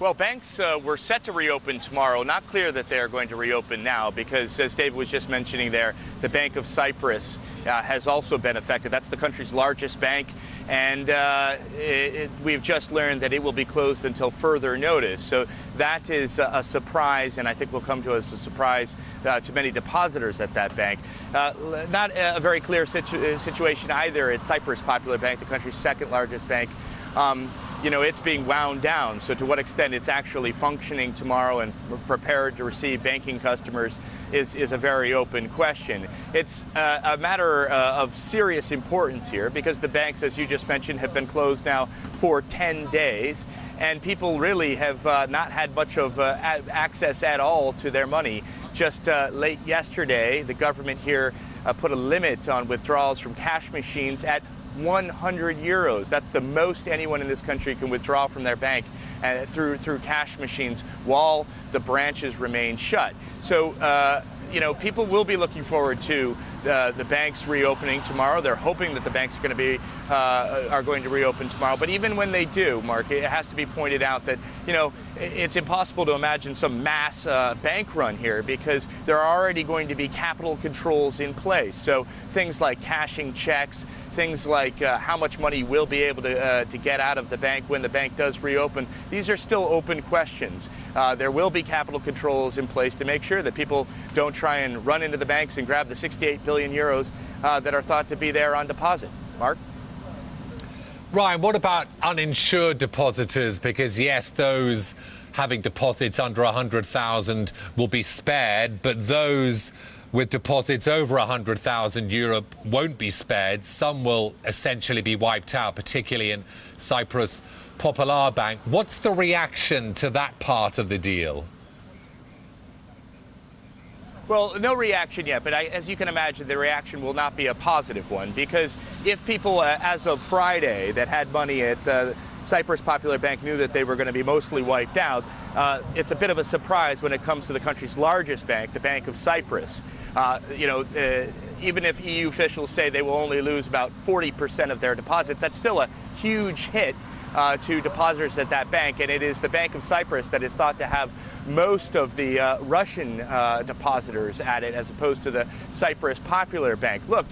Well, banks were set to reopen tomorrow. Not clear that they're going to reopen now because, as David was just mentioning there, the Bank of Cyprus has also been affected. That's the country's largest bank, and we've just learned that it will be closed until further notice. So that is a surprise, and I think will come to us as a surprise to many depositors at that bank. Not a very clear situation either at Cyprus Popular Bank, the country's second largest bank. It's being wound down. So to what extent it's actually functioning tomorrow and prepared to receive banking customers is a very open question. It's a matter of serious importance here because the banks, as you just mentioned, have been closed now for 10 days. And people really have not had much of access at all to their money. Just late yesterday, the government here put a limit on withdrawals from cash machines at 100 euros. That's the most anyone in this country can withdraw from their bank through cash machines while the branches remain shut. So, people will be looking forward to the banks reopening tomorrow. They're hoping that the banks are going to reopen tomorrow. But even when they do, Mark, it has to be pointed out that, it's impossible to imagine some mass bank run here because there are already going to be capital controls in place. So things like cashing checks, things like how much money we'll be able to get out of the bank when the bank does reopen. These are still open questions. There will be capital controls in place to make sure that people don't try and run into the banks and grab the 68 billion euros that are thought to be there on deposit. Mark? Ryan, what about uninsured depositors? Because, yes, those having deposits under 100,000 will be spared, but those with deposits over 100,000 euro won't be spared. Some will essentially be wiped out, particularly in Cyprus Popular Bank. What's the reaction to that part of the deal? Well, no reaction yet, but as you can imagine, the reaction will not be a positive one because if people, as of Friday, that had money at the Cyprus Popular Bank knew that they were going to be mostly wiped out, it's a bit of a surprise when it comes to the country's largest bank, the Bank of Cyprus. Even if EU officials say they will only lose about 40% of their deposits, that's still a huge hit to depositors at that bank, and it is the Bank of Cyprus that is thought to have most of the Russian depositors at it as opposed to the Cyprus Popular Bank. Look,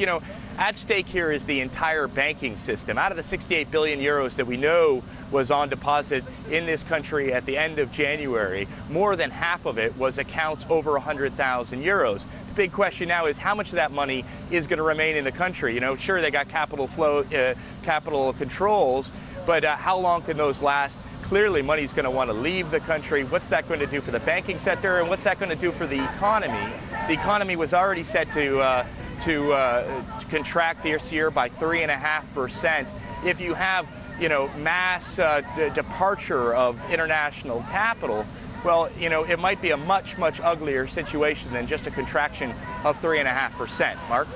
at stake here is the entire banking system. Out of the 68 billion euros that we know was on deposit in this country at the end of January, more than half of it was accounts over 100,000 euros. The big question now is how much of that money is going to remain in the country. Sure, they got capital controls, but how long can those last? Clearly, money's going to want to leave the country. What's that going to do for the banking sector, and what's that going to do for the economy? The economy was already set to contract this year by 3.5%. If you have, mass departure of international capital, well, it might be a much, much uglier situation than just a contraction of 3.5%. Mark?